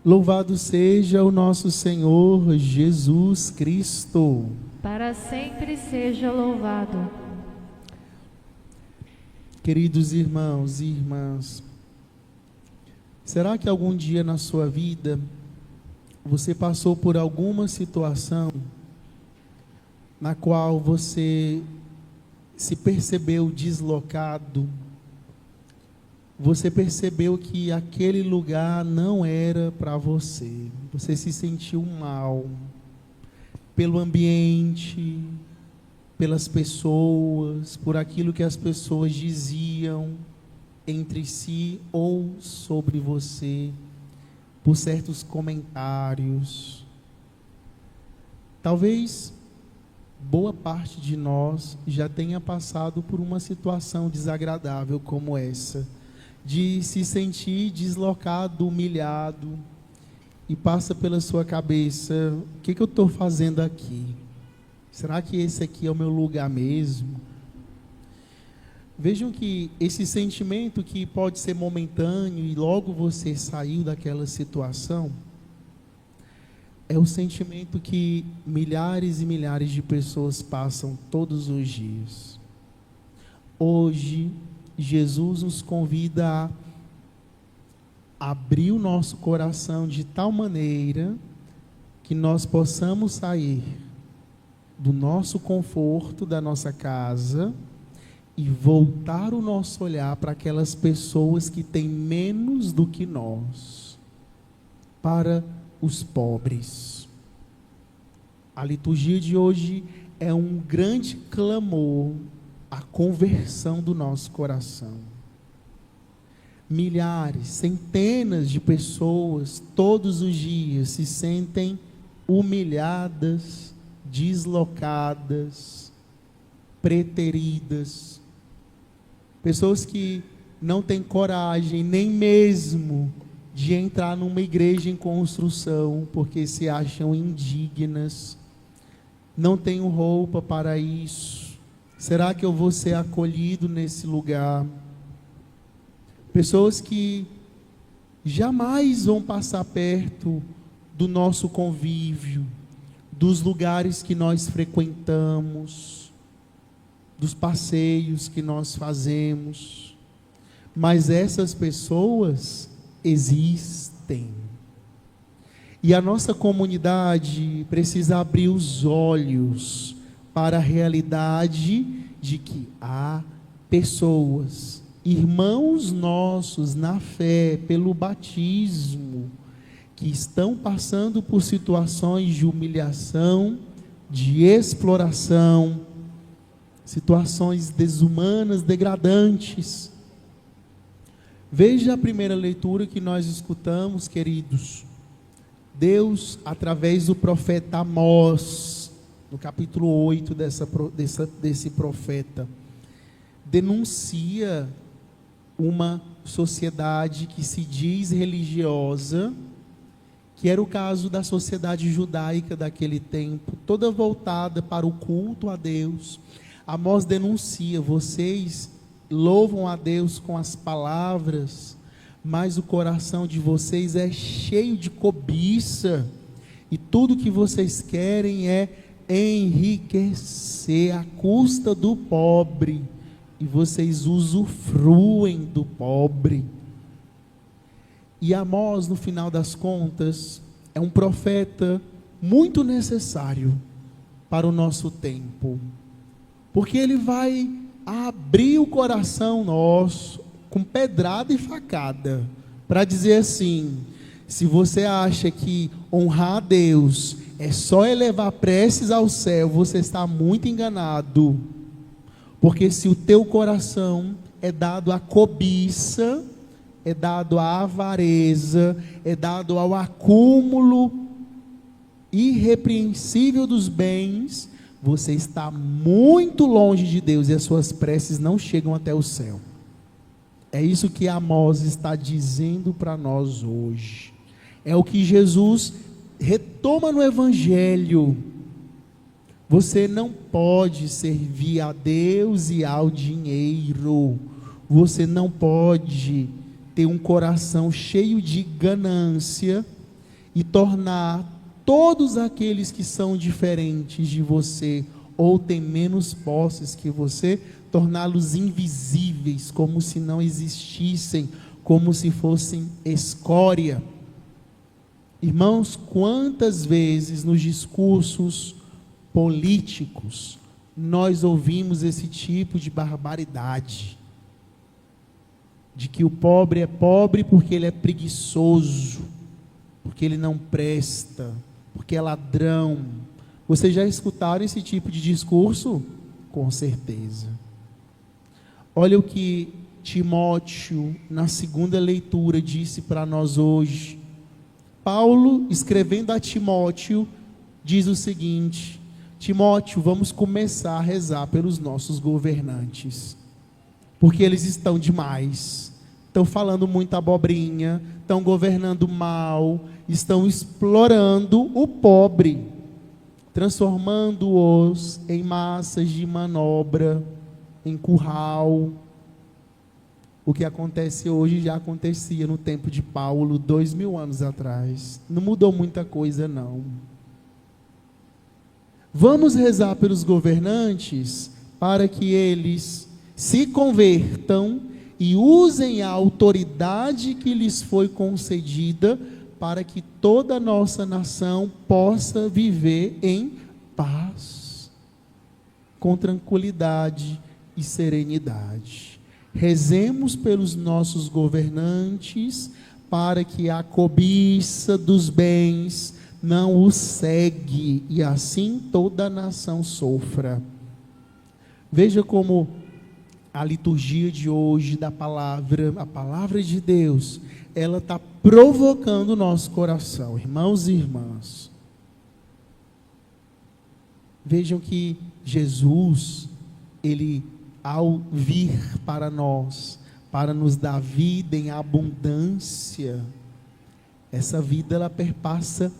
Louvado seja o nosso Senhor Jesus Cristo. Para sempre seja louvado. Queridos irmãos e irmãs, será que algum dia na sua vida você passou por alguma situação na qual você se percebeu deslocado? Você percebeu que aquele lugar não era para você. Você se sentiu mal pelo ambiente, pelas pessoas, por aquilo que as pessoas diziam entre si ou sobre você, por certos comentários. Talvez boa parte de nós já tenha passado por uma situação desagradável como essa, de se sentir deslocado, humilhado, e passa pela sua cabeça: o que eu estou fazendo aqui? Será que esse aqui é o meu lugar mesmo? Vejam que esse sentimento, que pode ser momentâneo e logo você saiu daquela situação, é o sentimento que milhares e milhares de pessoas passam todos os dias. Hoje, Jesus nos convida a abrir o nosso coração de tal maneira que nós possamos sair do nosso conforto, da nossa casa, e voltar o nosso olhar para aquelas pessoas que têm menos do que nós, para os pobres. A liturgia de hoje é um grande clamor, a conversão do nosso coração. Milhares, centenas de pessoas todos os dias se sentem humilhadas, deslocadas, preteridas. Pessoas que não têm coragem nem mesmo de entrar numa igreja em construção, porque se acham indignas, não tenho roupa para isso. Será que eu vou ser acolhido nesse lugar? Pessoas que jamais vão passar perto do nosso convívio, dos lugares que nós frequentamos, dos passeios que nós fazemos, mas essas pessoas existem. E a nossa comunidade precisa abrir os olhos para a realidade de que há pessoas, irmãos nossos na fé, pelo batismo, que estão passando por situações de humilhação, de exploração, situações desumanas, degradantes. Veja a primeira leitura que nós escutamos, queridos. Deus, através do profeta Amós, no capítulo 8 desse profeta, denuncia uma sociedade que se diz religiosa, que era o caso da sociedade judaica daquele tempo, toda voltada para o culto a Deus. Amós denuncia: vocês louvam a Deus com as palavras, mas o coração de vocês é cheio de cobiça, e tudo que vocês querem é enriquecer à custa do pobre, e vocês usufruem do pobre. E Amós, no final das contas, é um profeta muito necessário para o nosso tempo, porque ele vai abrir o coração nosso com pedrada e facada, para dizer assim: se você acha que honrar a Deus é só elevar preces ao céu, você está muito enganado. Porque se o teu coração é dado à cobiça, é dado à avareza, é dado ao acúmulo irrepreensível dos bens, você está muito longe de Deus e as suas preces não chegam até o céu. É isso que Amós está dizendo para nós hoje. É o que Jesus retoma no Evangelho. Você não pode servir a Deus e ao dinheiro. Você não pode ter um coração cheio de ganância e tornar todos aqueles que são diferentes de você ou têm menos posses que você, torná-los invisíveis, como se não existissem, como se fossem escória. Irmãos, quantas vezes nos discursos políticos nós ouvimos esse tipo de barbaridade, de que o pobre é pobre porque ele é preguiçoso, porque ele não presta, porque é ladrão. Vocês já escutaram esse tipo de discurso? Com certeza. Olha o que Timóteo, na segunda leitura, disse para nós hoje. Paulo, escrevendo a Timóteo, diz o seguinte: Timóteo, vamos começar a rezar pelos nossos governantes, porque eles estão demais, estão falando muita abobrinha, estão governando mal, estão explorando o pobre, transformando-os em massas de manobra, em curral. O que acontece hoje já acontecia no tempo de Paulo, 2000 anos atrás. Não mudou muita coisa, não. Vamos rezar pelos governantes para que eles se convertam e usem a autoridade que lhes foi concedida para que toda a nossa nação possa viver em paz, com tranquilidade e serenidade. Rezemos pelos nossos governantes para que a cobiça dos bens não os segue e assim toda a nação sofra. Veja como a liturgia de hoje da palavra, a palavra de Deus, ela está provocando o nosso coração, irmãos e irmãs. Vejam que Jesus, ele, ao vir para nós, para nos dar vida em abundância, essa vida ela perpassa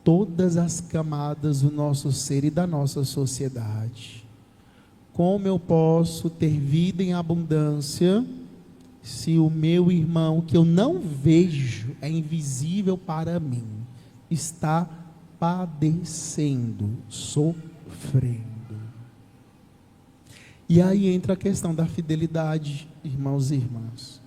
todas as camadas do nosso ser e da nossa sociedade. Como eu posso ter vida em abundância se o meu irmão, que eu não vejo, é invisível para mim, está padecendo, sofrendo? E aí entra a questão da fidelidade, irmãos e irmãs.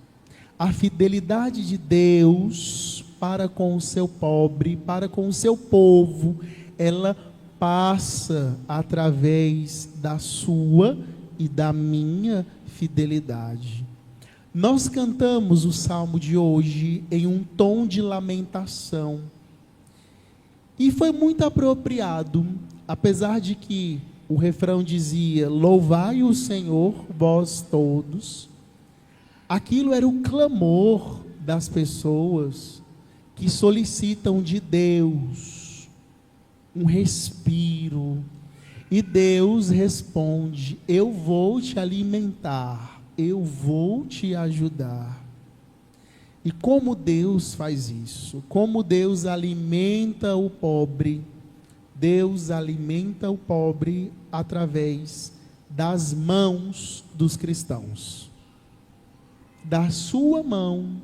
A fidelidade de Deus para com o seu pobre, para com o seu povo, ela passa através da sua e da minha fidelidade. Nós cantamos o salmo de hoje em um tom de lamentação, e foi muito apropriado, apesar de que o refrão dizia: louvai o Senhor, vós todos. Aquilo era o clamor das pessoas que solicitam de Deus um respiro, e Deus responde: eu vou te alimentar, eu vou te ajudar. E como Deus faz isso? Como Deus alimenta o pobre? Deus alimenta o pobre através das mãos dos cristãos, da sua mão,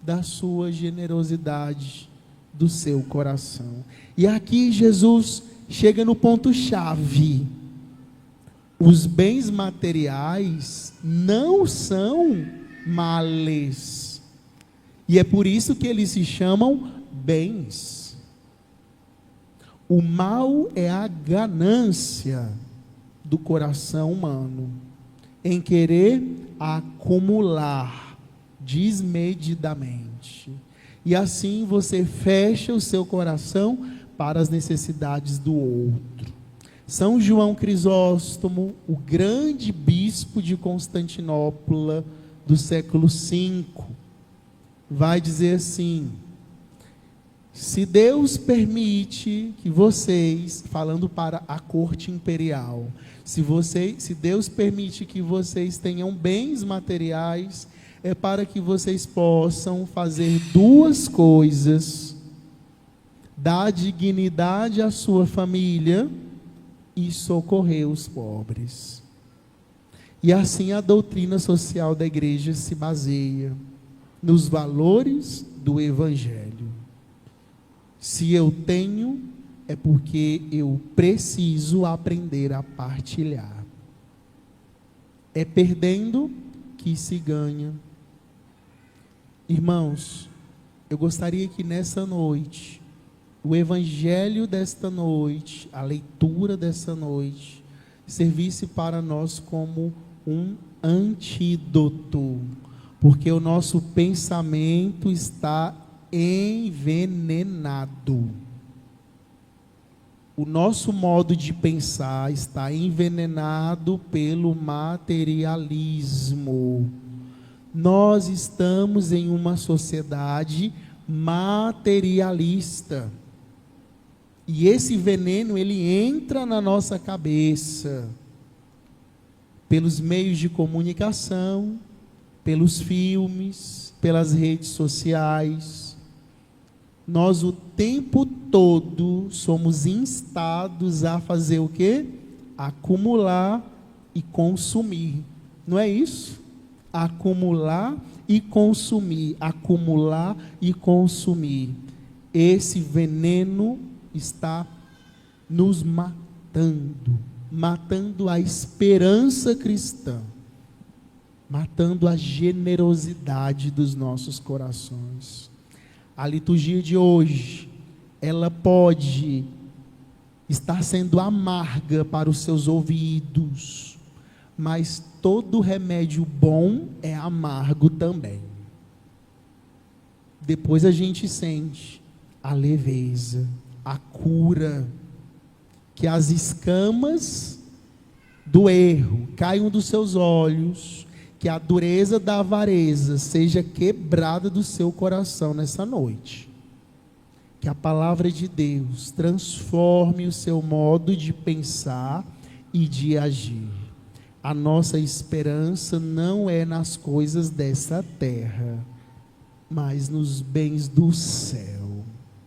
da sua generosidade, do seu coração. E aqui Jesus chega no ponto-chave: os bens materiais não são males, e é por isso que eles se chamam bens. O mal é a ganância do coração humano em querer acumular desmedidamente, e assim você fecha o seu coração para as necessidades do outro. São João Crisóstomo, o grande bispo de Constantinopla do século V, vai dizer assim: se Deus permite que vocês, falando para a corte imperial, se Deus permite que vocês tenham bens materiais, é para que vocês possam fazer duas coisas: dar dignidade à sua família e socorrer os pobres. E assim a doutrina social da igreja se baseia nos valores do Evangelho. Se eu tenho, é porque eu preciso aprender a partilhar. É perdendo que se ganha. Irmãos, eu gostaria que nessa noite, o evangelho desta noite, a leitura dessa noite, servisse para nós como um antídoto, porque o nosso pensamento está envenenado. O nosso modo de pensar está envenenado pelo materialismo. Nós estamos em uma sociedade materialista. E esse veneno, ele entra na nossa cabeça pelos meios de comunicação, pelos filmes, pelas redes sociais. Nós o tempo todo somos instados a fazer o quê? Acumular e consumir. Não é isso? Acumular e consumir. Acumular e consumir. Esse veneno está nos matando. Matando a esperança cristã. Matando a generosidade dos nossos corações. A liturgia de hoje, ela pode estar sendo amarga para os seus ouvidos, mas todo remédio bom é amargo também. Depois a gente sente a leveza, a cura, que as escamas do erro caiam dos seus olhos, que a dureza da avareza seja quebrada do seu coração nessa noite. Que a palavra de Deus transforme o seu modo de pensar e de agir. A nossa esperança não é nas coisas dessa terra, mas nos bens do céu.